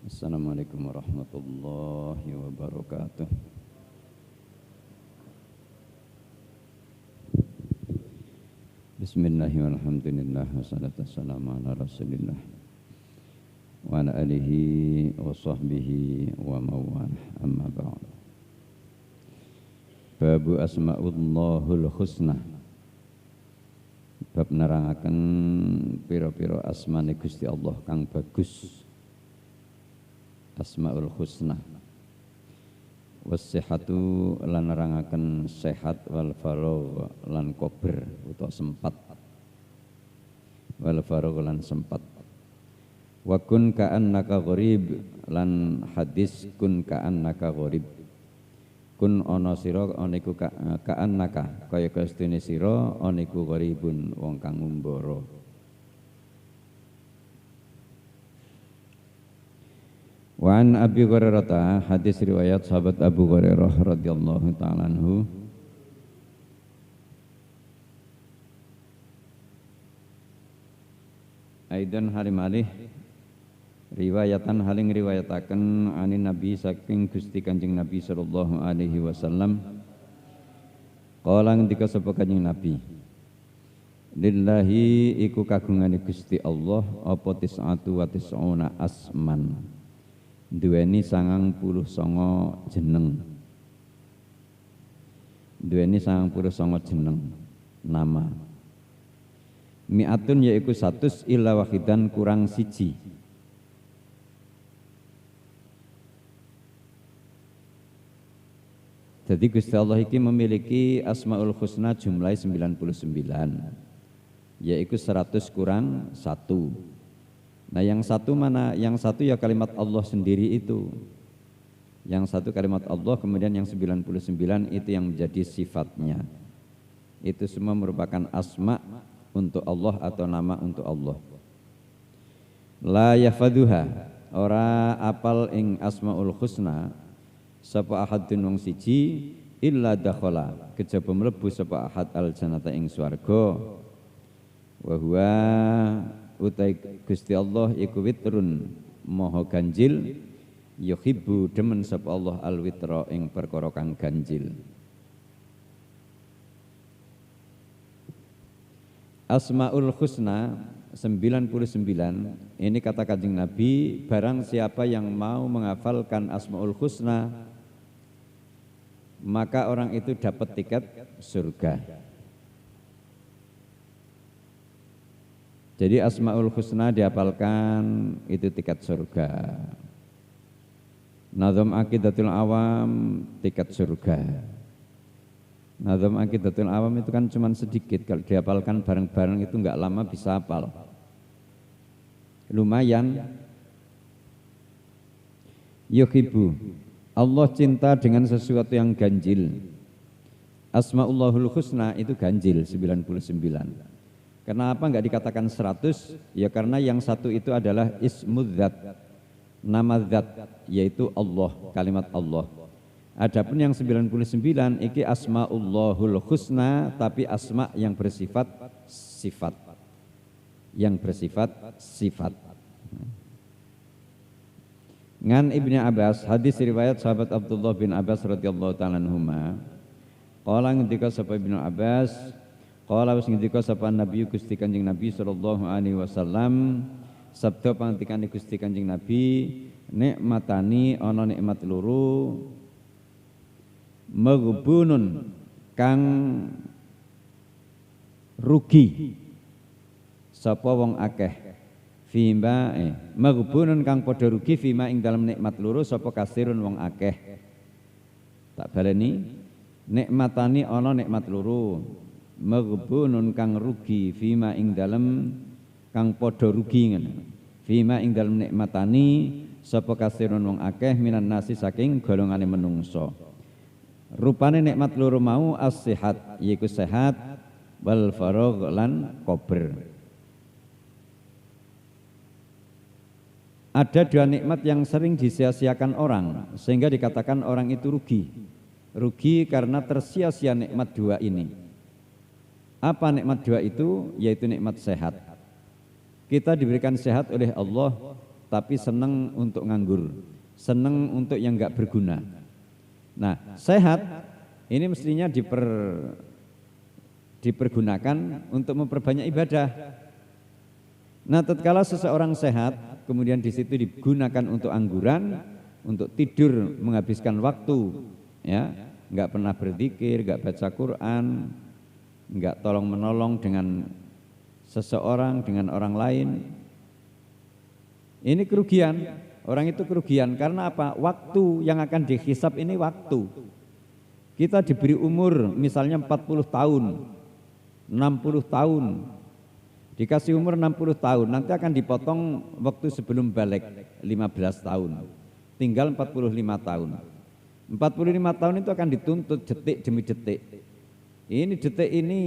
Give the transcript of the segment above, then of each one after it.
Assalamualaikum warahmatullahi wabarakatuh. Bismillahirrahmanirrahim. Wassalatu wassalamu ala rasulillah wa ala alihi wa sahbihi wa mawalah, amma ba'd. Babu asma'ullahul husna. Bab nerangaken pira-pira asmane Gusti Allah kang bagus. Asmaul husna. Wasihatu lan nerangaken sehat wal faragh lan kober utawa sempat. Wal faragh lan sempat. Wa kun ka'annaka gharib lan hadis kun ka'annaka gharib. Kun ana sira ana iku ka'annaka kaya kastune sira ana iku gharibun wong kang ngumbara. Wa an Abi Hurairah, hadis riwayat sahabat Abu Hurairah radhiyallahu taala anhu. Aidan halimalih riwayatan haling riwayataken anin Nabi saking Gusti Kanjeng Nabi sallallahu alaihi wasallam. Qala ngendika sapa Kanjeng Nabi, lillahi iku kagungane Gusti Allah apa tis'atu wa tis'una asman. Duweni 99 jeneng. Duweni 99 jeneng nama. Mi'atun yaiku 100 illa wahidan kurang siji. Jadi Gusti Allah iki memiliki Asmaul Husna jumlah 99. Yaitu 100 kurang 1. Nah yang satu mana? Yang satu ya kalimat Allah sendiri itu. Yang satu kalimat Allah, kemudian yang 99 itu yang menjadi sifatnya. Itu semua merupakan asma untuk Allah atau nama untuk Allah. La yafaduha, ora apal ing asmaul husna sapa ahadun wong siji illa dakhala, kejaba mlebu sapa ahad al jannata ing swarga. Wa huwa utai Gusti Allah iku witrun maha ganjil, yuhibbu demen sapa Allah al witra ing perkara kang ganjil. Asmaul husna 99, ini kata Kanjeng Nabi, barang siapa yang mau menghafalkan Asmaul husna maka orang itu dapat tiket surga. Jadi Asmaul Husna dihafalkan itu tiket surga. Nazam Aqidatul Awam tiket surga. Nazam Aqidatul Awam itu kan cuma sedikit, kalau dihafalkan bareng-bareng itu enggak lama bisa hafal. Lumayan. Yuhibbu, Allah cinta dengan sesuatu yang ganjil. Asmaullahul Husna itu ganjil 99. Kenapa enggak dikatakan 100? Ya karena yang satu itu adalah ismudzat, nama zat, yaitu Allah, kalimat Allah. Adapun yang 99 iki asmaullahul husna, tapi asma yang bersifat sifat. Yang bersifat sifat. Ngan Ibnu Abbas, hadis riwayat sahabat Abdullah bin Abbas radhiyallahu taala anhuma. Qala ngendika sapa Ibnu Abbas, qala wis ngendika sapa Nabi Gusti Kanjeng Nabi sallallahu alaihi wasallam, sabda pangantikane Gusti Kanjeng Nabi, nikmatani ana nikmat loro, maghbunun kang rugi sapa wong akeh, fima maghbunun kang padha rugi fima ing dalam nikmat loro sapa kasirun wong akeh. Tak baleni, nikmatani ana nikmat loro, maghbunun kang rugi fima ing dalem kang padha rugi ngene. Fima ing dalem nikmatani sapa kasirun wong akeh minan nasi saking golongane menungso. Rupane nikmat loro mau as-sihat, yaiku sehat, wal faragh lan kober. Ada dua nikmat yang sering disia-siakan orang sehingga dikatakan orang itu rugi. Rugi karena tersia-sia nikmat dua ini. Apa nikmat dua itu? Yaitu nikmat sehat. Kita diberikan sehat oleh Allah tapi seneng untuk nganggur, seneng untuk yang enggak berguna. Nah, sehat ini mestinya dipergunakan untuk memperbanyak ibadah. Nah, tatkala seseorang sehat, kemudian di situ digunakan untuk angguran, untuk tidur, menghabiskan waktu, ya, enggak pernah berzikir, enggak baca Quran, enggak tolong menolong dengan seseorang, dengan orang lain. Ini kerugian, orang itu kerugian karena apa? Waktu yang akan dihisab ini waktu. Kita diberi umur misalnya 40 tahun, 60 tahun, dikasih umur 60 tahun, nanti akan dipotong waktu sebelum balik 15 tahun, tinggal 45 tahun. 45 tahun itu akan dituntut detik demi detik. Ini detik ini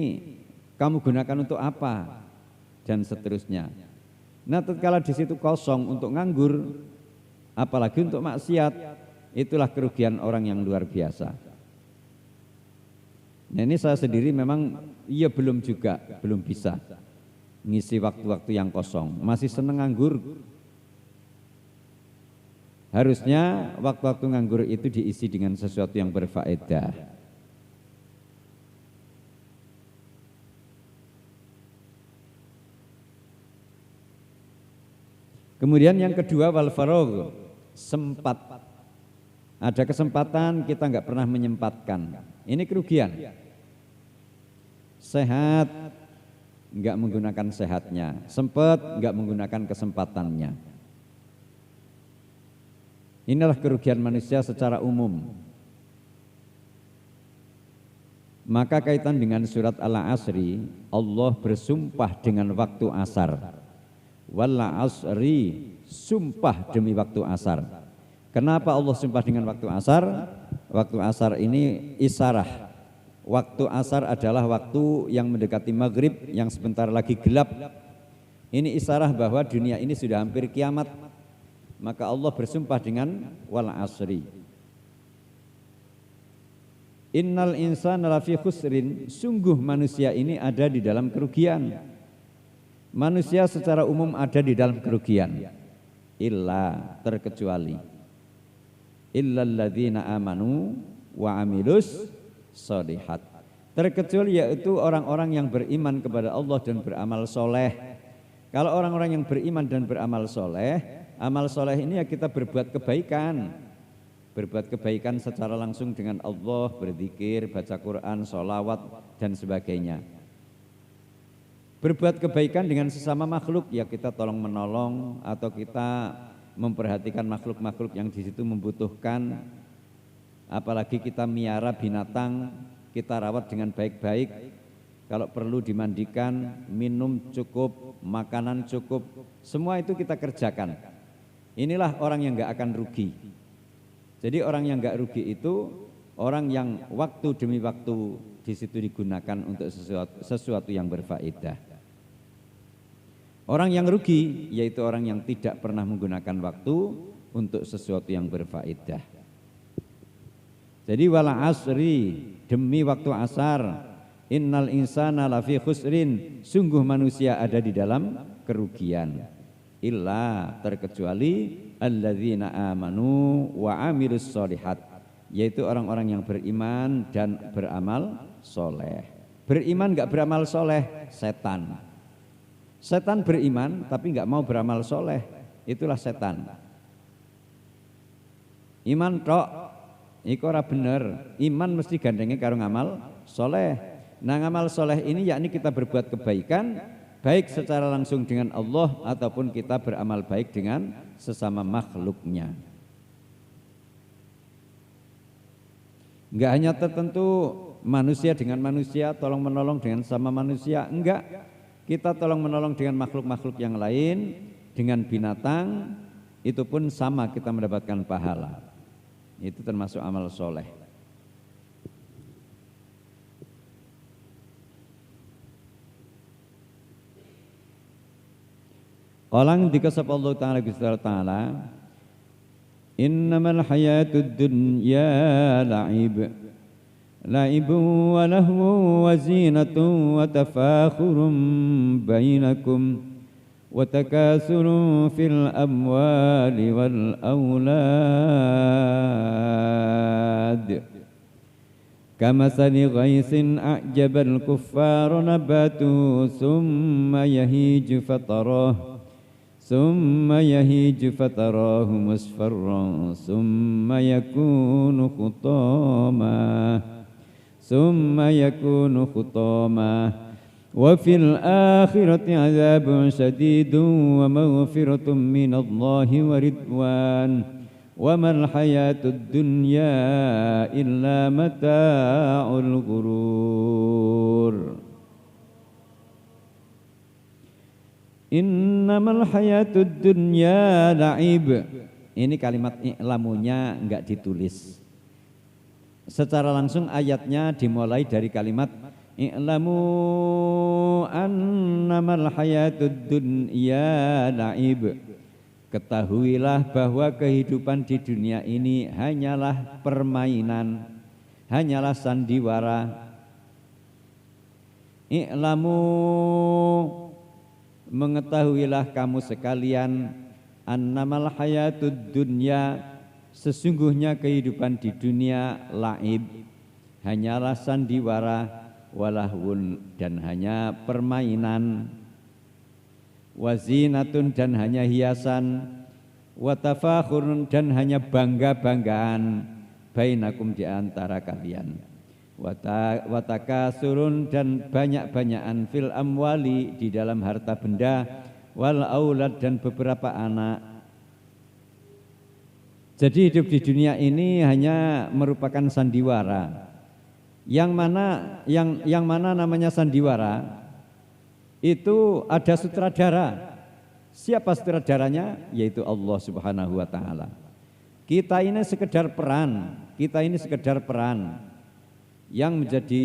kamu gunakan untuk apa? Dan seterusnya. Nah, tatkala di situ kosong untuk nganggur, apalagi untuk maksiat, itulah kerugian orang yang luar biasa. Nah, ini saya sendiri memang belum bisa ngisi waktu-waktu yang kosong, masih seneng nganggur. Harusnya waktu-waktu nganggur itu diisi dengan sesuatu yang berfaedah. Kemudian yang kedua, wal faragh, sempat. Ada kesempatan kita enggak pernah menyempatkan. Ini kerugian. Sehat enggak menggunakan sehatnya, sempat enggak menggunakan kesempatannya. Inilah kerugian manusia secara umum. Maka kaitan dengan surat Al-Asri, Allah bersumpah dengan waktu asar. Wal asri, sumpah demi waktu asar. Kenapa Allah sumpah dengan waktu asar? Waktu asar ini isarah. Waktu asar adalah waktu yang mendekati maghrib, yang sebentar lagi gelap. Ini isarah bahwa dunia ini sudah hampir kiamat. Maka Allah bersumpah dengan wal asri. Innal insana lafi khusrin, sungguh manusia ini ada di dalam kerugian. Manusia secara umum ada di dalam kerugian, illa, terkecuali, illalladzina amanu wa amilus sholihat, terkecuali yaitu orang-orang yang beriman kepada Allah dan beramal soleh. Kalau orang-orang yang beriman dan beramal soleh, amal soleh ini ya kita berbuat kebaikan secara langsung dengan Allah, berzikir, baca Quran, sholawat dan sebagainya. Berbuat kebaikan dengan sesama makhluk, ya kita tolong menolong atau kita memperhatikan makhluk-makhluk yang di situ membutuhkan. Apalagi kita miara binatang, kita rawat dengan baik-baik. Kalau perlu dimandikan, minum cukup, makanan cukup, semua itu kita kerjakan. Inilah orang yang enggak akan rugi. Jadi orang yang enggak rugi itu orang yang waktu demi waktu di situ digunakan untuk sesuatu yang berfaedah. Orang yang rugi yaitu orang yang tidak pernah menggunakan waktu untuk sesuatu yang berfaedah. Jadi wala asri, demi waktu asar, innal insana lafi khusrin, sungguh manusia ada di dalam kerugian. Illa, terkecuali alladzina amanu wa amilus sholihat, yaitu orang-orang yang beriman dan beramal soleh. Beriman enggak beramal soleh, setan. Setan beriman tapi enggak mau beramal soleh, itulah setan. Iman tok, iku ora bener. Iman mesti gandengnya karo ngamal soleh. Nah, ngamal soleh ini yakni kita berbuat kebaikan, baik secara langsung dengan Allah ataupun kita beramal baik dengan sesama makhluknya. Enggak hanya tertentu manusia dengan manusia, tolong menolong dengan sama manusia, enggak. Kita tolong menolong dengan makhluk-makhluk yang lain, dengan binatang, itu pun sama kita mendapatkan pahala. Itu termasuk amal soleh. Qalang dikasab Allah Ta'ala Gustar Ta'ala, innamal hayatud dunya la'ib wa lahu wa zinatun wa tafakhurun bainakum وتكاثر في الأموال والأولاد كمثل غيث أعجب الكفار نباته ثم يهيج فتراه مصفرا ثم يكون خطاما وفي الآخرة عذاب شديد ومغفرة من الله ورضوان وما الحياة الدنيا إلا متاع الغرور Innamal hayatud dunya la'ib. Ini kalimat i'lamunya enggak ditulis. Secara langsung ayatnya dimulai dari kalimat i'lamu annamal hayatud dunya la'ib. Ketahuilah bahwa kehidupan di dunia ini hanyalah permainan, hanyalah sandiwara. I'lamu, mengetahuilah kamu sekalian, annamal hayatud dunya, sesungguhnya kehidupan di dunia laib, hanyalah sandiwara, walahun, dan hanya permainan, wazinatun, dan hanya hiasan, watafakhurun, dan hanya bangga-banggaan, bainakum, di antara kalian, watakasurun, dan banyak-banyakan, fil amwali, di dalam harta benda, wal aulad, dan beberapa anak. Jadi hidup di dunia ini hanya merupakan sandiwara. Yang mana namanya sandiwara itu ada sutradara. Siapa sutradaranya? Yaitu Allah Subhanahu wa taala. Kita ini sekedar peran, yang menjadi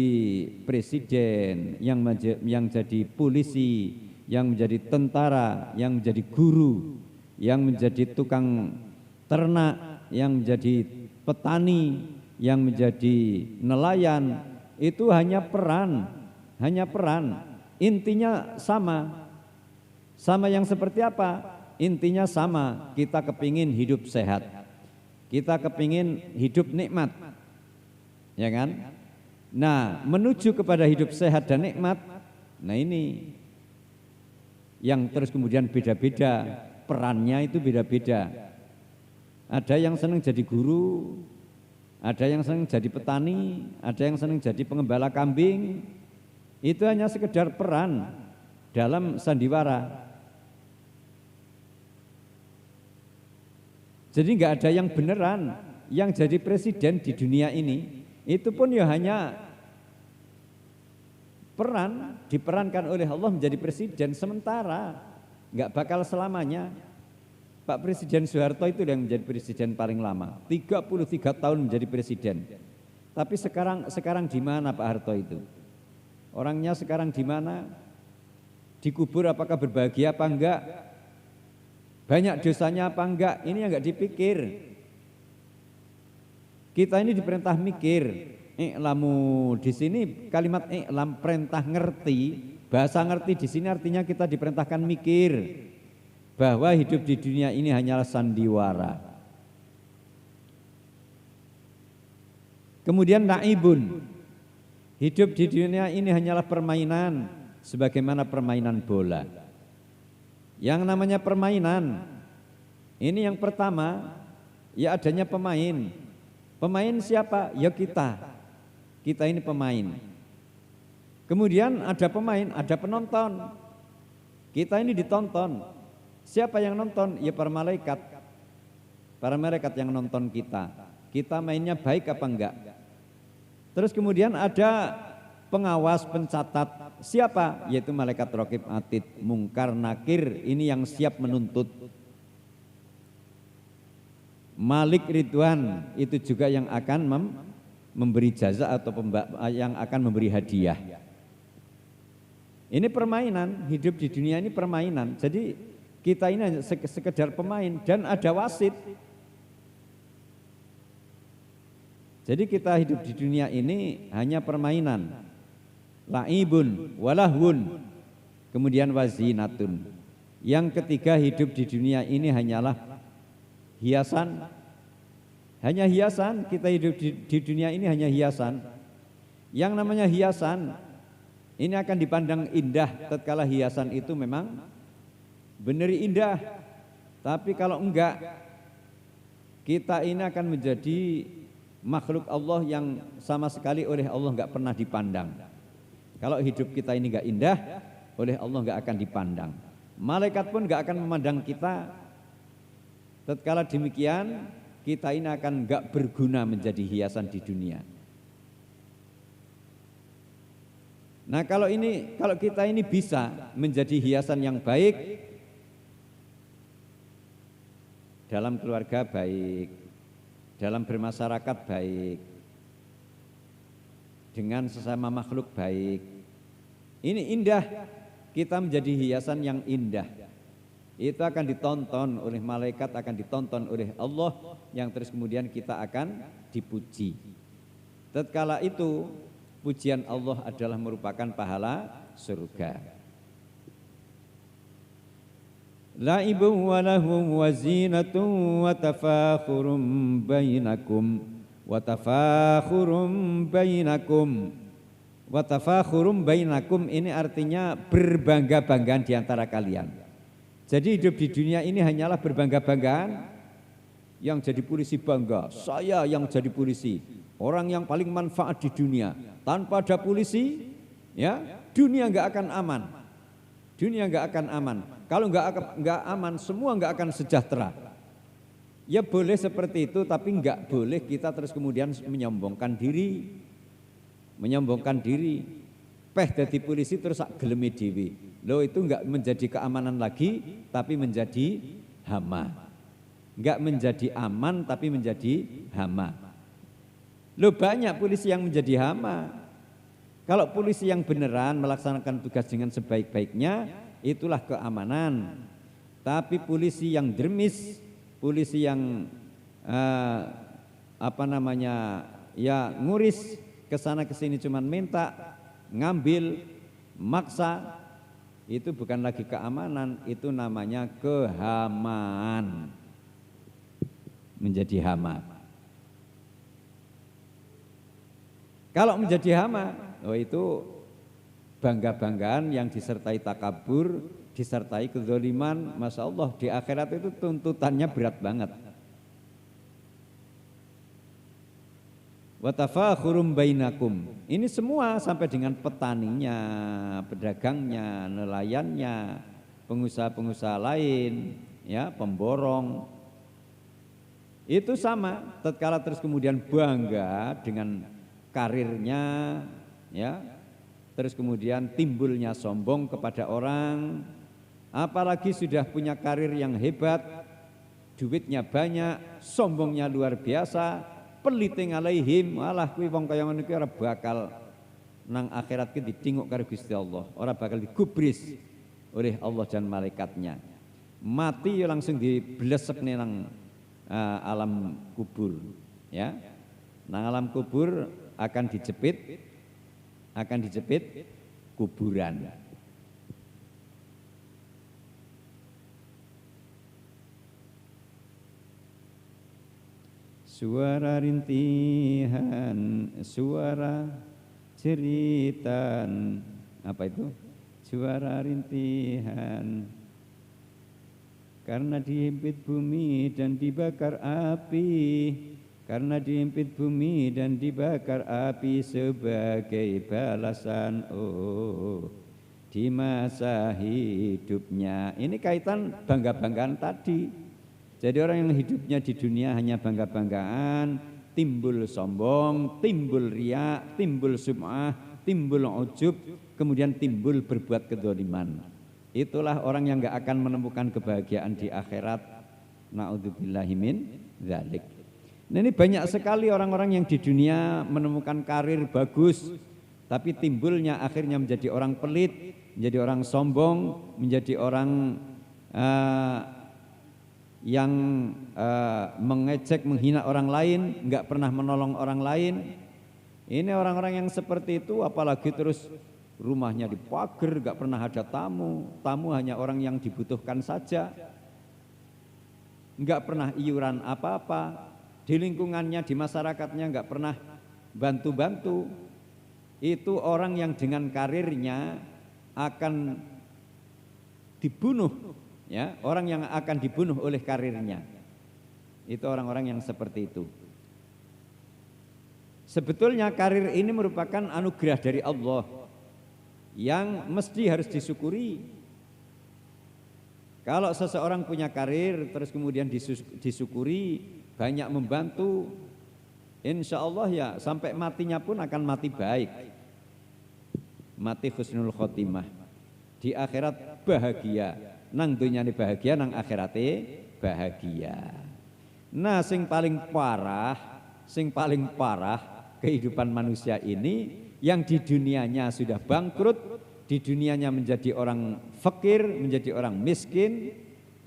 presiden, yang jadi polisi, yang menjadi tentara, yang menjadi guru, yang menjadi tukang ternak, yang menjadi petani, yang menjadi nelayan, itu hanya peran. Intinya sama yang seperti apa? Intinya sama, kita kepingin hidup sehat, kita kepingin hidup nikmat, ya kan? Nah, menuju kepada hidup sehat dan nikmat, nah ini yang terus kemudian beda-beda, perannya itu beda-beda. Ada yang senang jadi guru, ada yang senang jadi petani, ada yang senang jadi pengembala kambing. Itu hanya sekedar peran dalam sandiwara. Jadi enggak ada yang beneran yang jadi presiden di dunia ini. Itu pun ya hanya peran, diperankan oleh Allah menjadi presiden sementara, enggak bakal selamanya. Pak Presiden Soeharto itu yang menjadi presiden paling lama, 33 tahun menjadi presiden. Tapi sekarang di mana Pak Harto itu? Orangnya sekarang di mana? Dikubur apakah berbahagia apa enggak? Banyak dosanya apa enggak? Ini yang enggak dipikir. Kita ini diperintah mikir. I'lamu, di sini kalimat i'lam, perintah ngerti, bahasa ngerti di sini artinya kita diperintahkan mikir bahwa hidup di dunia ini hanyalah sandiwara. Kemudian naibun, hidup di dunia ini hanyalah permainan, sebagaimana permainan bola. Yang namanya permainan, ini yang pertama, ya adanya pemain. Pemain siapa? Ya kita. Kita ini pemain. Kemudian ada pemain, ada penonton. Kita ini ditonton. Siapa yang nonton? Ya para malaikat. Para malaikat yang nonton kita. Kita mainnya baik apa enggak? Terus kemudian ada pengawas, pencatat. Siapa? Yaitu malaikat raqib atid, mungkar nakir, ini yang siap menuntut. Malik Ridwan itu juga yang akan memberi jaza atau yang akan memberi hadiah. Ini permainan, hidup di dunia ini permainan. Jadi kita ini hanya sekedar pemain dan ada wasit. Jadi kita hidup di dunia ini hanya permainan. Laibun walahun, kemudian wazinatun. Yang ketiga, hidup di dunia ini hanyalah hiasan. Hanya hiasan, kita hidup di dunia ini hanya hiasan. Yang namanya hiasan ini akan dipandang indah tatkala hiasan itu memang benar indah. Tapi kalau enggak, kita ini akan menjadi makhluk Allah yang sama sekali oleh Allah enggak pernah dipandang. Kalau hidup kita ini enggak indah, oleh Allah enggak akan dipandang. Malaikat pun enggak akan memandang kita. Tatkala demikian, kita ini akan enggak berguna menjadi hiasan di dunia. Nah, kalau kita ini bisa menjadi hiasan yang baik dalam keluarga baik, dalam bermasyarakat baik, dengan sesama makhluk baik. Ini indah, kita menjadi hiasan yang indah. Itu akan ditonton oleh malaikat, akan ditonton oleh Allah, yang terus kemudian kita akan dipuji. Tatkala itu pujian Allah adalah merupakan pahala surga. La'ibun wa lahum wa zinatun wa tafakhurum bainakum wa tafakhurum bainakum. Wa tafakhurum bainakum ini artinya berbangga-banggaan di antara kalian. Jadi hidup di dunia ini hanyalah berbangga-banggaan. Yang jadi polisi bangga, saya yang jadi polisi, orang yang paling manfaat di dunia. Tanpa ada polisi, ya, dunia enggak akan aman. Dunia enggak akan aman. Kalau enggak aman, semua enggak akan sejahtera. Ya boleh seperti itu, tapi enggak boleh kita terus kemudian menyombongkan diri. Menyombongkan diri. Peh dadi polisi terus sak geleme dhewe. Loh, itu enggak menjadi keamanan lagi, tapi menjadi hama. Enggak menjadi aman, tapi menjadi hama. Loh, banyak polisi yang menjadi hama. Kalau polisi yang beneran melaksanakan tugas dengan sebaik-baiknya, itulah keamanan. Tapi polisi yang dermis, polisi yang ya nguris kesana kesini cuman minta, ngambil, maksa, itu bukan lagi keamanan, itu namanya kehamaan. Menjadi hama. Kalau menjadi hama, itu bangga-banggaan yang disertai takabur, disertai kezaliman. Masya Allah, di akhirat itu tuntutannya berat banget. Wa tafakhurum bainakum. Ini semua sampai dengan petaninya, pedagangnya, nelayannya, pengusaha-pengusaha lain, ya, pemborong. Itu sama, tatkala terus kemudian bangga dengan karirnya, ya. Terus kemudian timbulnya sombong kepada orang, apalagi sudah punya karir yang hebat, duitnya banyak, sombongnya luar biasa, peliting alaihim, alah kuwi wong kaya ngono iki ora bakal nang akhirat ki ditinguk karo Gusti Allah, ora bakal digubris oleh Allah dan malaikatnya. Mati ya langsung diblesepne nang alam kubur, ya. Nang alam kubur akan dijepit kuburan. Suara rintihan, suara jeritan, apa itu? Suara rintihan. Karena dihimpit bumi dan dibakar api, karena dihimpit bumi dan dibakar api sebagai balasan di masa hidupnya. Ini kaitan bangga-banggaan tadi. Jadi orang yang hidupnya di dunia hanya bangga-banggaan, timbul sombong, timbul riya, timbul sum'ah, timbul ujub, kemudian timbul berbuat kedzaliman. Itulah orang yang enggak akan menemukan kebahagiaan di akhirat. Na'udzubillahi min dzalik. Nah, ini banyak sekali orang-orang yang di dunia menemukan karir bagus, tapi timbulnya akhirnya menjadi orang pelit, menjadi orang sombong, menjadi orang yang mengejek, menghina orang lain, enggak pernah menolong orang lain. Ini orang-orang yang seperti itu apalagi terus rumahnya dipager, nggak pernah ada tamu, tamu hanya orang yang dibutuhkan saja, nggak pernah iuran apa-apa, di lingkungannya, di masyarakatnya nggak pernah bantu-bantu. Itu orang yang dengan karirnya akan dibunuh, ya, orang yang akan dibunuh oleh karirnya. Itu orang-orang yang seperti itu. Sebetulnya karir ini merupakan anugerah dari Allah yang mesti harus disyukuri. Kalau seseorang punya karir terus kemudian disyukuri, banyak membantu, insya Allah ya sampai matinya pun akan mati baik, mati husnul khotimah, di akhirat bahagia, nang dunyane bahagia, nang akhirate bahagia. Nah sing paling parah kehidupan manusia ini yang di dunianya sudah bangkrut, di dunianya menjadi orang fakir, menjadi orang miskin,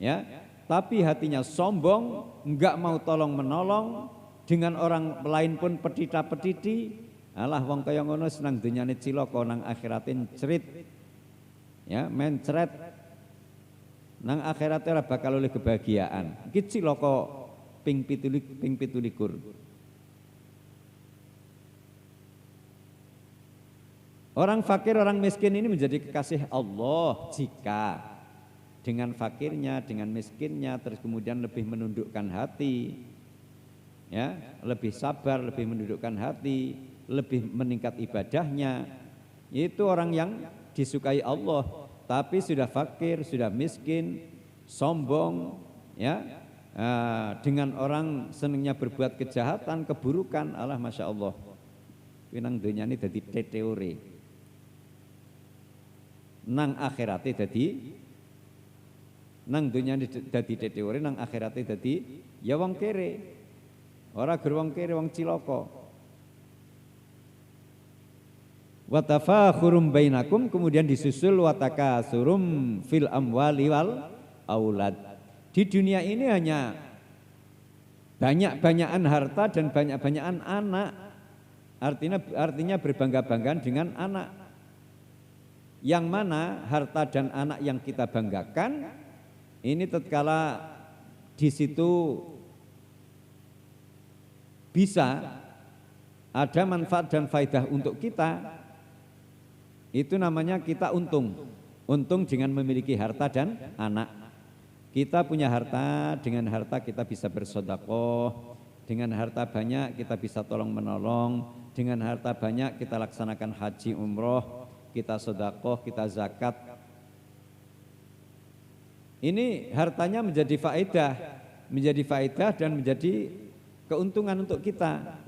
ya, tapi hatinya sombong, enggak mau tolong menolong, dengan orang lain pun petita-petiti. Alah wong kaya ngono senang dunyane cilaka, nang akhiratin cerit, ya, mencret, nang akhiratnya ora bakal oleh kebahagiaan. Iki cilaka ping 17. Orang fakir, orang miskin ini menjadi kekasih Allah jika dengan fakirnya, dengan miskinnya, terus kemudian lebih menundukkan hati, ya, lebih sabar, lebih menundukkan hati, lebih meningkat ibadahnya. Itu orang yang disukai Allah. Tapi sudah fakir, sudah miskin, sombong, ya, dengan orang senangnya berbuat kejahatan, keburukan, Allah masya Allah. Nang dunia ini jadi teori. Nang akhirate dadi, nang dunia dadi teori, nang akhirate dadi ya wong kere, ora ger wong kere, wong cilaka. Wa tafakhurum bainakum, kemudian disusul wa takasurum fil amwali wal aulad. Di dunia ini hanya banyak-banyakan harta dan banyak-banyakan anak. Artinya berbangga-banggaan dengan anak. Yang mana harta dan anak yang kita banggakan ini tatkala di situ bisa ada manfaat dan faidah untuk kita, itu namanya kita untung. Untung dengan memiliki harta dan anak. Kita punya harta, dengan harta kita bisa bersedekah, dengan harta banyak kita bisa tolong menolong, dengan harta banyak kita laksanakan haji umroh, kita sedekah, kita zakat. Ini hartanya menjadi faedah dan menjadi keuntungan untuk kita.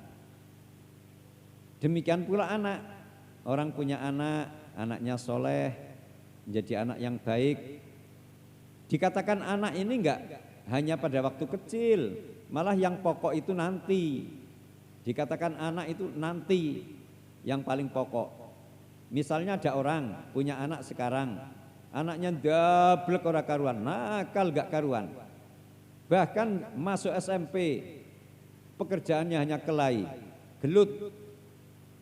Demikian pula anak. Orang punya anak, anaknya soleh, menjadi anak yang baik. Dikatakan anak ini enggak hanya pada waktu kecil, malah yang pokok itu nanti. Dikatakan anak itu nanti, yang paling pokok. Misalnya ada orang punya anak sekarang, anaknya dablek ora karuan, nakal gak karuan, bahkan masuk SMP, pekerjaannya hanya kelai, gelut,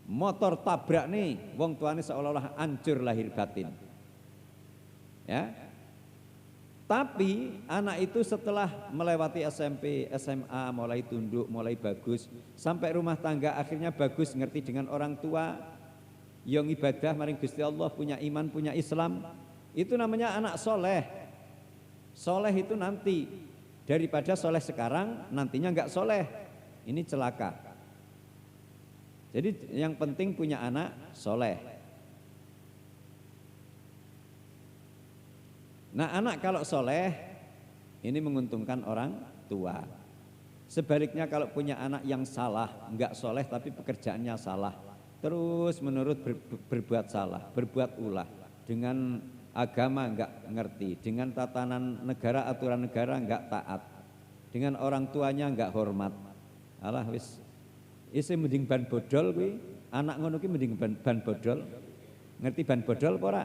motor tabrak nih, wong tuane seolah-olah hancur lahir batin, ya. Tapi anak itu setelah melewati SMP, SMA, mulai tunduk, mulai bagus, sampai rumah tangga akhirnya bagus, ngerti dengan orang tua, yang ibadah maring Gusti Allah, punya iman, punya Islam, itu namanya anak soleh. Soleh itu nanti, daripada soleh sekarang nantinya enggak soleh, ini celaka. Jadi yang penting punya anak soleh. Nah anak kalau soleh ini menguntungkan orang tua. Sebaliknya kalau punya anak yang salah, enggak soleh tapi pekerjaannya salah, terus menurut berbuat salah, berbuat ulah, dengan agama enggak ngerti, dengan tatanan negara, aturan negara enggak taat, dengan orang tuanya enggak hormat. Alah wis isi mending ban bodol kuwi, anak ngono ki mending ban bodol. Ngerti ban bodol apa ora?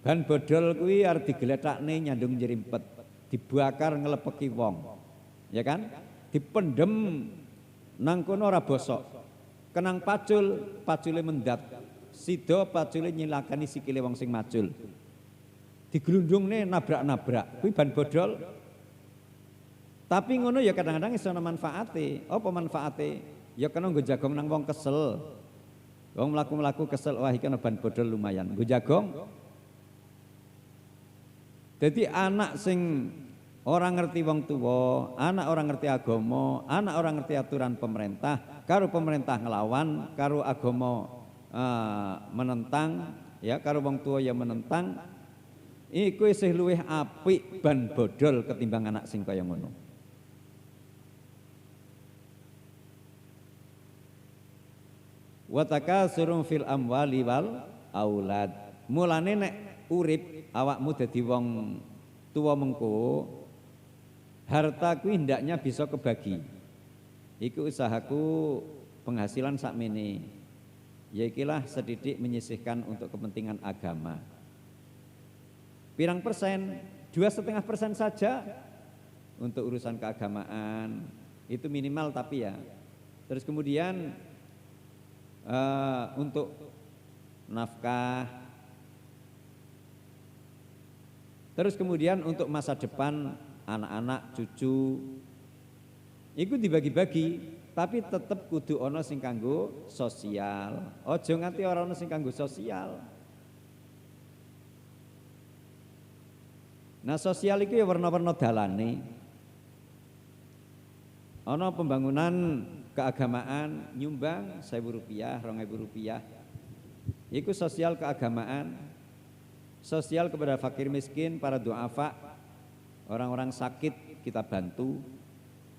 Ban bodol kuwi arep digletakne nyandung nyerimpet, dibakar ngelepeki wong. Ya kan? Dipendem nang kono ora bosok. Kenang pacul, pacule mendat. sida pacule nyilakani sikile wong sing macul. Diglundungne nabrak-nabrak, kuwi ban bodol. Tapi ngono ya kadang-kadang iso ana manfaate. Apa manfaate? Ya kena nggo jagong nang wong kesel. Wong mlaku-mlaku kesel, wah iki ana ban bodol lumayan. Nggo jagong. Jadi anak sing orang ngerti wong tua, anak orang ngerti agama, anak orang ngerti aturan pemerintah, karo pemerintah ngelawan, karo agama menentang, ya karo wong tua yang menentang, iku isih luwih apik ban bodol ketimbang anak sing kaya ngono. Wa takasurun fil amwali wal aulad. Mulane nek urip awakmu dadi wong tua mengko, harta kuwi hendaknya bisa kebagi. Iku usahaku penghasilan sakmene. Ya ikilah sedidik menyisihkan untuk kepentingan agama. Pirang persen? 2,5% saja untuk urusan keagamaan. Itu minimal tapi ya. Terus kemudian untuk nafkah. Terus kemudian untuk masa depan anak-anak, cucu, itu dibagi-bagi, tapi tetap kudu ono sing kanggo sosial. Ojo nganti ora ono sing kanggo sosial. Nah sosial itu ya warna-warna dalane. Ono pembangunan keagamaan nyumbang 1.000 rupiah, 2.000 rupiah. Itu sosial keagamaan. Sosial kepada fakir miskin, para duafa, orang-orang sakit kita bantu.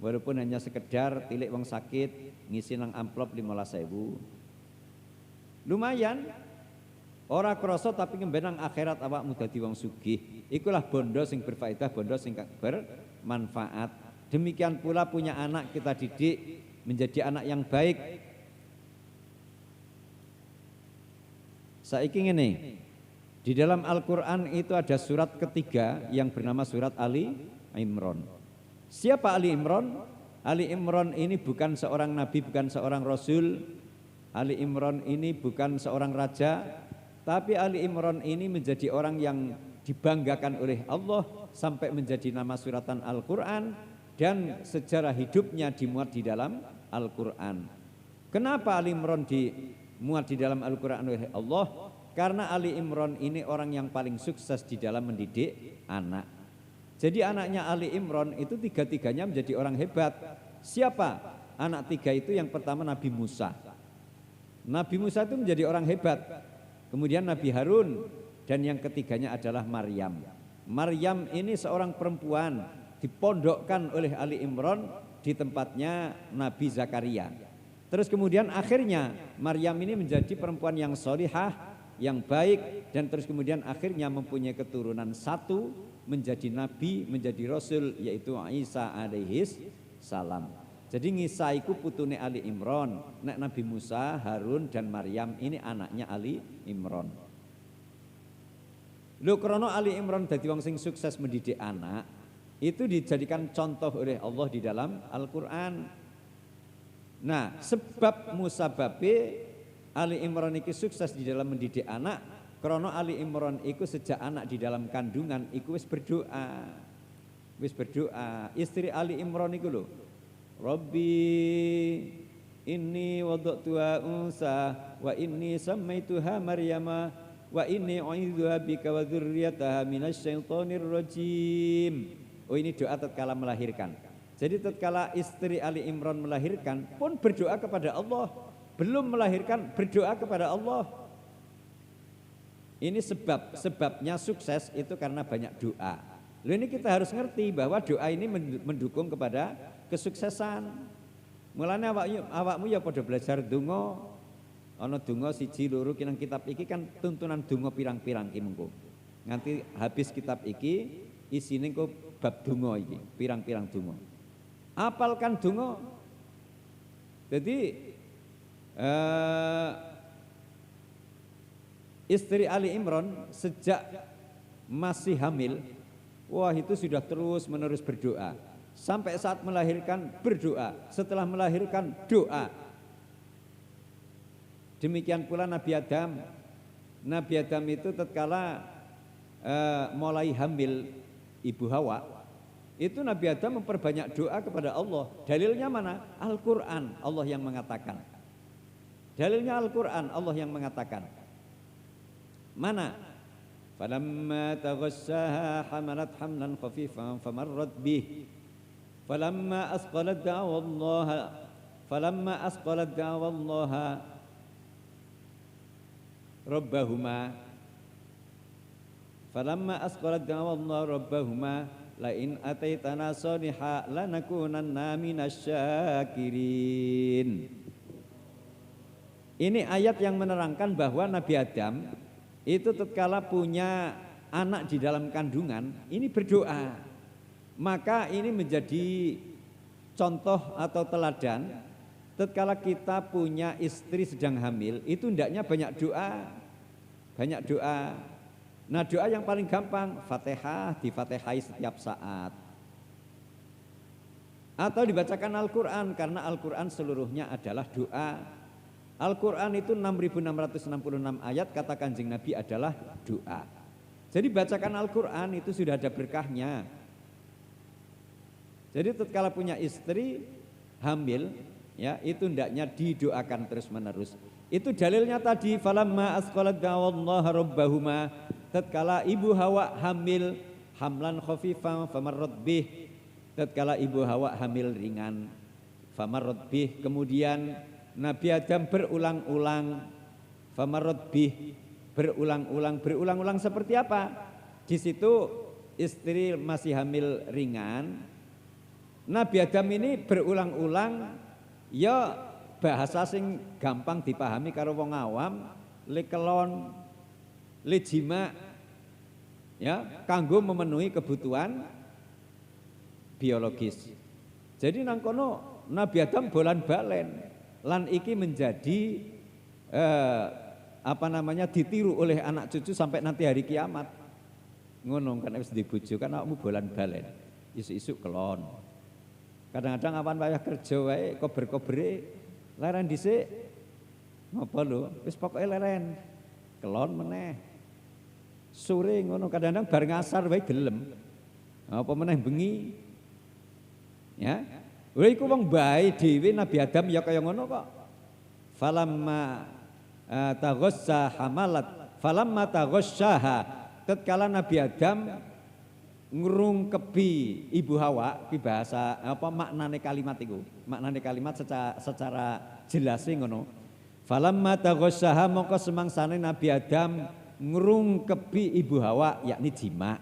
Walaupun hanya sekedar tilik wong sakit, ngisi nang amplop 15.000. Lumayan. Ora kroso tapi ngembenang akhirat awakmu dadi wong sugih. Ikulah bondo sing berfaedah, bondo sing bermanfaat. Demikian pula punya anak kita didik menjadi anak yang baik. Saiki ngene. Di dalam Al-Quran itu ada surat ketiga yang bernama surat Ali Imran. Siapa Ali Imran? Ali Imran ini bukan seorang nabi, bukan seorang rasul. Ali Imran ini bukan seorang raja, tapi Ali Imran ini menjadi orang yang dibanggakan oleh Allah sampai menjadi nama suratan Al-Quran dan sejarah hidupnya dimuat di dalam Al-Quran. Kenapa Ali Imran dimuat di dalam Al-Quran oleh Allah? Karena Ali Imran ini orang yang paling sukses di dalam mendidik anak. Jadi anaknya Ali Imran itu tiga-tiganya menjadi orang hebat. Siapa? Anak tiga itu yang pertama Nabi Musa. Nabi Musa itu menjadi orang hebat. Kemudian Nabi Harun dan yang ketiganya adalah Maryam. Maryam ini seorang perempuan dipondokkan oleh Ali Imran di tempatnya Nabi Zakaria. Terus kemudian akhirnya Maryam ini menjadi perempuan yang solihah, yang baik, dan terus kemudian akhirnya mempunyai keturunan satu menjadi nabi, menjadi rasul, yaitu Isa alaihis salam. Jadi Isa iku putune Ali Imran, nek Nabi Musa, Harun dan Maryam ini anaknya Ali Imran. Lho krono Ali Imran dadi wong sing sukses mendidik anak, itu dijadikan contoh oleh Allah di dalam Al-Qur'an. Nah, sebab musababe Ali Imran itu sukses di dalam mendidik anak, karena Ali Imran itu sejak anak di dalam kandungan itu wis berdoa. Wis berdoa. Istri Ali Imran itu lho. Rabbi inni wada'tuha unsa wa inni sammaituha Maryama wa inni u'idzuha bika wa dzurriyyataha minasyaitonir rajim. Oh ini doa tatkala melahirkan. Jadi tatkala istri Ali Imran melahirkan pun berdoa kepada Allah. Belum melahirkan berdoa kepada Allah. Ini sebabnya sukses itu karena banyak doa. Lalu ini kita harus ngerti bahwa doa ini mendukung kepada kesuksesan. Mulanya awakmu ya pada belajar donga. Ana donga siji loro kinang kitab iki kan tuntunan donga pirang-pirang ki mengko. Nganti habis kitab iki isine kok bab donga iki, pirang-pirang donga. Apalkan donga. Jadi istri Ali Imran sejak masih hamil, wah itu sudah terus menerus berdoa. Sampai saat melahirkan berdoa, setelah melahirkan doa. Demikian pula Nabi Adam. Nabi Adam itu tatkala mulai hamil Ibu Hawa, itu Nabi Adam memperbanyak doa kepada Allah. Dalilnya mana? Al-Quran, Allah yang mengatakan. Dalilnya Al-Quran, Allah yang mengatakan. Mana? Falamma taghassaha hamalat hamlan khafifan famarrat bih. Falamma asqalat da'wa Allah rabbahuma. Falamma asqalat da'wa Allah rabbahuma la in ataitana saliha lanakunanna minasyakirin. Ini ayat yang menerangkan bahwa Nabi Adam itu tatkala punya anak di dalam kandungan ini berdoa. Maka ini menjadi contoh atau teladan tatkala kita punya istri sedang hamil itu hendaknya banyak doa. Banyak doa. Nah, doa yang paling gampang Fatihah, difatihai setiap saat. Atau dibacakan Al-Qur'an karena Al-Qur'an seluruhnya adalah doa. Al-Qur'an itu 6.666 ayat, kata Kanjeng Nabi adalah doa. Jadi bacakan Al-Qur'an itu sudah ada berkahnya. Jadi tatkala punya istri hamil ya, itu hendaknya didoakan terus-menerus. Itu dalilnya tadi falamma asqalat da'wallaha rabbahuma. Tatkala Ibu Hawa hamil hamlan khafifan famarrat bih. Tatkala Ibu Hawa hamil ringan famarrat bih, kemudian Nabi Adam berulang-ulang famarrat bih, berulang-ulang seperti apa? Di situ istri masih hamil ringan. Nabi Adam ini berulang-ulang ya bahasa sing gampang dipahami karo wong awam, le kelon, le jima, ya, kanggo memenuhi kebutuhan biologis. Jadi nang kono Nabi Adam bolan-balen lan iki menjadi ditiru oleh anak cucu sampai nanti hari kiamat. Ngono kan wis di bojo kan awakmu bolan-balen. Isuk-isuk kelon. Kadang-kadang awan wayah kerja wae kober-kobere leren dhisik. Ngopo lho? Wis pokoke leren. Kelon meneh. Sore ngono kadang-kadang bar ngasar wae gelem. Apa meneh bengi. Ya. Lha iku wong bae dhewe Nabi Adam ya kaya ngono kok. Falamma taghassa hamalat falamma taghassaha, tatkala Nabi Adam ngrungkebi Ibu Hawa, ki bahasa apa maknane kalimat iku? Maknane kalimat secara jelas ngono. Falamma taghassaha, mongko semangsane Nabi Adam ngrungkebi Ibu Hawa, yakni jima.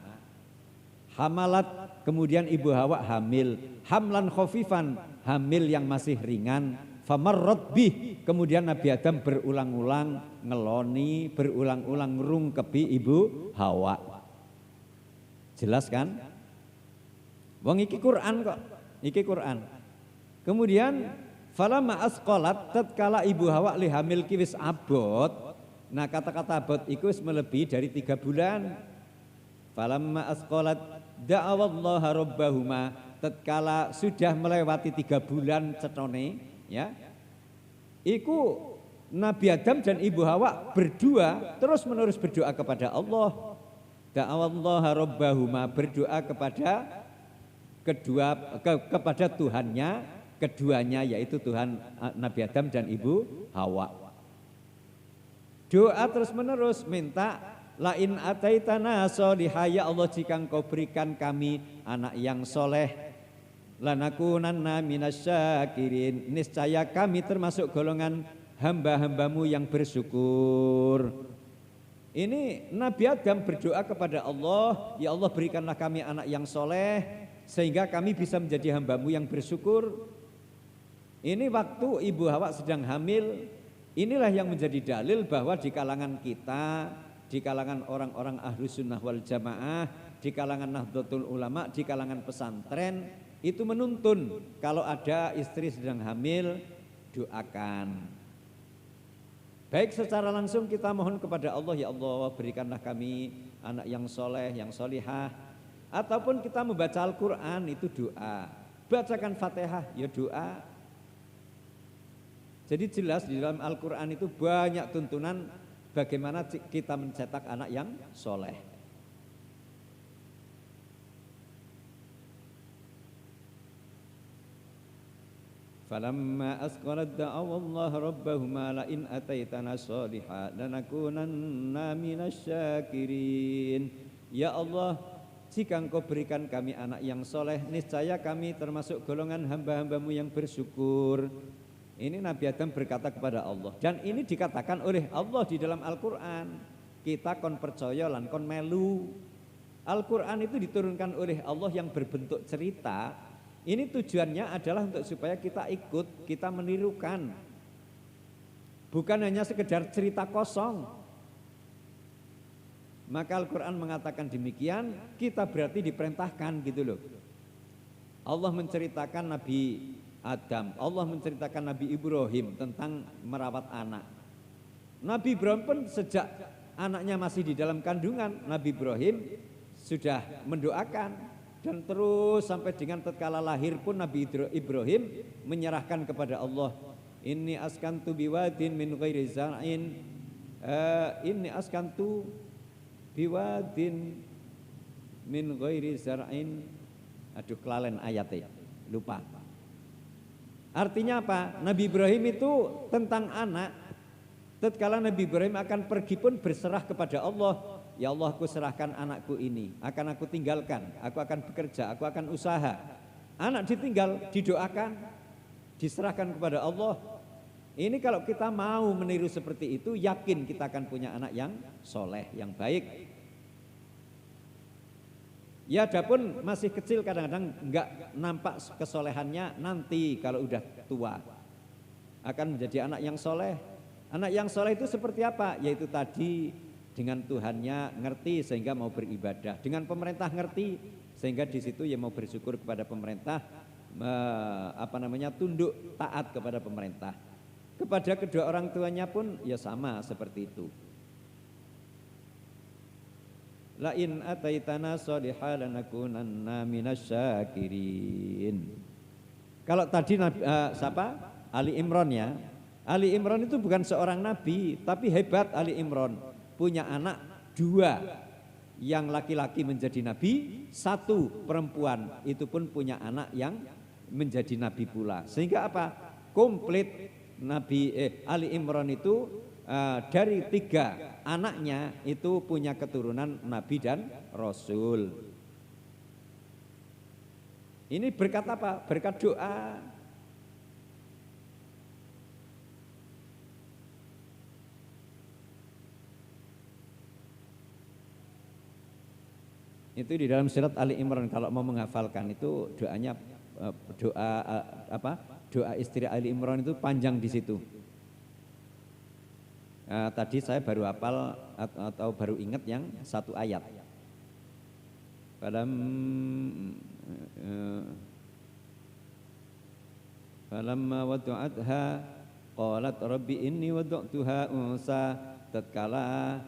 Hamalat, kemudian Ibu Hawa hamil, hamlan khafifan, hamil yang masih ringan. Famarrat bih, kemudian Nabi Adam berulang-ulang ngeloni, berulang-ulang ngrungkebi Ibu Hawa. Jelas kan? Wong iki Quran kok. Iki Quran. Kemudian falamma asqalat, tatkala Ibu Hawa li hamil ki wis abot. Nah, kata-kata abot iku wis melebihi dari 3 bulan. Falamma asqalat da'awallaha rabbahuma, tatkala sudah melewati 3 bulan cetone ya. Iku Nabi Adam dan Ibu Hawa berdua terus-menerus berdoa kepada Allah. Da'awallaha rabbahuma, berdoa kepada kepada Tuhannya, keduanya yaitu Tuhan Nabi Adam dan Ibu Hawa. Doa terus-menerus minta lain ataitana solihah, ya Allah jika Engkau berikan kami anak yang soleh, lanakunanna minasyakirin, niscaya kami termasuk golongan hamba-hambamu yang bersyukur. Ini Nabi Adam berdoa kepada Allah, ya Allah berikanlah kami anak yang soleh sehingga kami bisa menjadi hambamu yang bersyukur. Ini waktu Ibu Hawa sedang hamil. Inilah yang menjadi dalil bahwa di kalangan kita, di kalangan orang-orang Ahlus Sunnah wal Jamaah, di kalangan Nahdlatul Ulama, di kalangan pesantren, itu menuntun kalau ada istri sedang hamil, doakan. Baik secara langsung kita mohon kepada Allah, ya Allah berikanlah kami anak yang soleh, yang solihah. Ataupun kita membaca Al-Quran itu doa. Bacakan Fatihah ya doa. Jadi jelas di dalam Al-Quran itu banyak tuntunan bagaimana kita mencetak anak yang soleh. Falamma asqalat da'aw Allah rabbahuma la in ataitana shalihan lanakunanna minasyakirin. Ya Allah, jika Engkau berikan kami anak yang soleh, niscaya kami termasuk golongan hamba-hambamu yang bersyukur. Ini Nabi Adam berkata kepada Allah, dan ini dikatakan oleh Allah di dalam Al-Quran. Kita kon percaya lan kon melu. Al-Quran itu diturunkan oleh Allah yang berbentuk cerita. Ini tujuannya adalah untuk supaya kita ikut, kita menirukan. Bukan hanya sekedar cerita kosong. Maka Al-Quran mengatakan demikian, kita berarti diperintahkan gitu loh. Allah menceritakan Nabi Adam, Allah menceritakan Nabi Ibrahim tentang merawat anak. Nabi Ibrahim pun sejak anaknya masih di dalam kandungan, Nabi Ibrahim sudah mendoakan. Dan terus sampai dengan tatkala lahir pun Nabi Ibrahim menyerahkan kepada Allah. Inni askantu biwadin min ghairi zar'in, inni askantu biwadin min ghairi zar'in. Aduh kelalen ayatnya, lupa. Artinya apa? Nabi Ibrahim itu tentang anak. Tatkala Nabi Ibrahim akan pergi pun berserah kepada Allah. Ya Allah, aku serahkan anakku ini, akan aku tinggalkan, aku akan bekerja, aku akan usaha. Anak ditinggal, didoakan, diserahkan kepada Allah. Ini kalau kita mau meniru seperti itu, yakin kita akan punya anak yang soleh, yang baik. Ya adapun masih kecil kadang-kadang enggak nampak kesolehannya, nanti kalau udah tua akan menjadi anak yang soleh. Anak yang soleh itu seperti apa? Yaitu tadi, dengan Tuhannya ngerti sehingga mau beribadah, dengan pemerintah ngerti sehingga di situ ya mau bersyukur kepada pemerintah, tunduk taat kepada pemerintah. Kepada kedua orang tuanya pun ya sama seperti itu. La in ataitana sholihan lanakunanna minasyakirin. Kalau tadi Ali Imran ya. Ali Imran itu bukan seorang nabi, tapi hebat Ali Imran. Punya anak 2, yang laki-laki menjadi nabi, 1 perempuan, itu pun punya anak yang menjadi nabi pula. Sehingga apa? Komplit Ali Imran itu dari 3 anaknya itu punya keturunan nabi dan rasul. Ini berkat apa? Berkat doa. Itu di dalam surat Ali Imran, kalau mau menghafalkan itu doanya doa istri Ali Imran itu panjang di situ. Tadi saya baru hafal atau baru ingat yang 1 ayat. Falamma wada'atha qalat rabbi inni wada'tuha unsa. Tatkala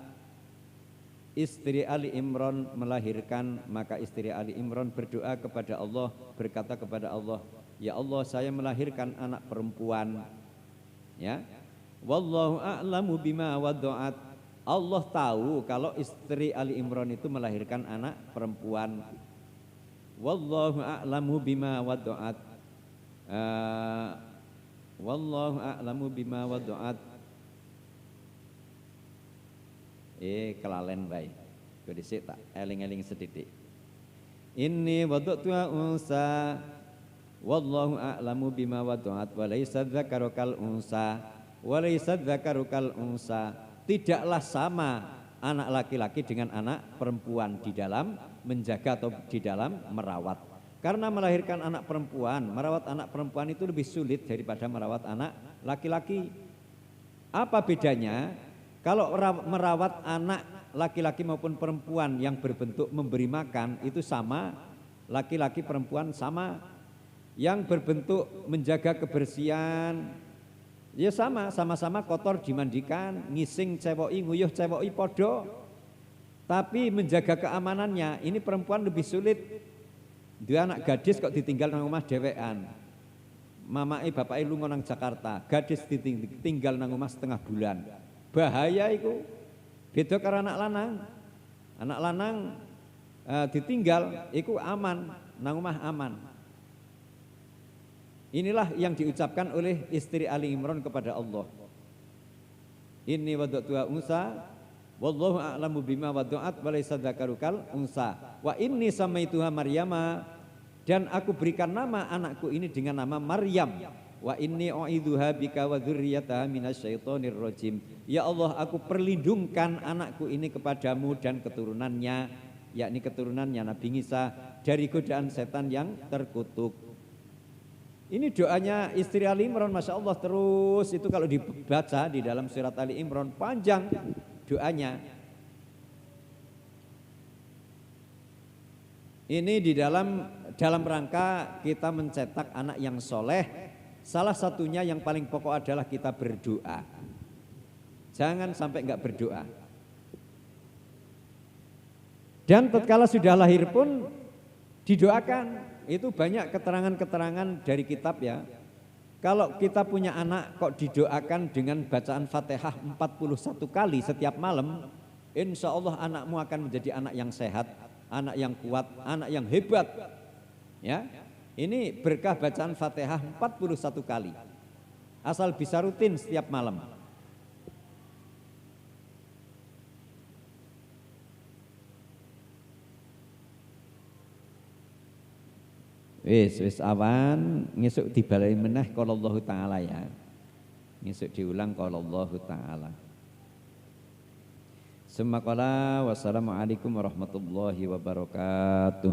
istri Ali Imran melahirkan, maka istri Ali Imran berdoa kepada Allah, berkata kepada Allah, ya Allah, saya melahirkan anak perempuan. Ya, wallahu a'lamu bima wada'at. Allah tahu kalau istri Ali Imran itu melahirkan anak perempuan. Wallahu a'lamu bima wada'at. Wallahu a'lamu bima wada'at. Kelalen baik. Kau disik tak eling-eling sedikit. Inni wada'tuha unsa wallahu a'lamu bima wada'at wa laysa dzakaru kal unsa wa laysa dzakaru kal unsa. Tidaklah sama anak laki-laki dengan anak perempuan di dalam menjaga atau di dalam merawat. Karena melahirkan anak perempuan, merawat anak perempuan itu lebih sulit daripada merawat anak laki-laki. Apa bedanya? Kalau merawat anak laki-laki maupun perempuan yang berbentuk memberi makan itu sama, laki-laki perempuan sama. Yang berbentuk menjaga kebersihan ya sama-sama kotor dimandikan, ngising cewoki, nguyuh cewoki podo. Tapi menjaga keamanannya ini perempuan lebih sulit. Dia anak gadis kok ditinggal nang omah dhewean. mamake bapake lunga nang Jakarta, gadis ditinggal nang omah setengah bulan. Bahaya iku. Beda karo anak lanang. Anak lanang ditinggal iku aman, nang omah aman. Inilah yang diucapkan oleh istri Ali Imran kepada Allah. Inni wada'tuha unsa wallahu a'lamu bima wada'at wa laysa dzakaru kal unsa wa inni samaituha Maryama, dan aku berikan nama anakku ini dengan nama Maryam. Wa inni u'idzuha bika wa dzurriyyataha minasyaitonir rajim. Ya Allah, aku perlindungkan anakku ini kepadamu dan keturunannya, yakni keturunannya Nabi Isa, dari godaan setan yang terkutuk. Ini doanya istri Ali Imran, Masya Allah. Terus itu kalau dibaca di dalam surat Ali Imran panjang doanya. Ini di dalam rangka kita mencetak anak yang soleh. Salah satunya yang paling pokok adalah kita berdoa. Jangan sampai enggak berdoa. Dan tatkala sudah lahir pun didoakan. Itu banyak keterangan-keterangan dari kitab ya. Kalau kita punya anak kok didoakan dengan bacaan Fatihah 41 kali setiap malam, insya Allah anakmu akan menjadi anak yang sehat, anak yang kuat, anak yang hebat. Ya, ini berkah bacaan Fatihah 41 kali. Asal bisa rutin setiap malam. Wis awan, ngesuk dibalai meneh qala Allah Ta'ala ya. Ngesuk diulang qala Allah Ta'ala. Summa qala wassalamualaikum warahmatullahi wabarakatuh.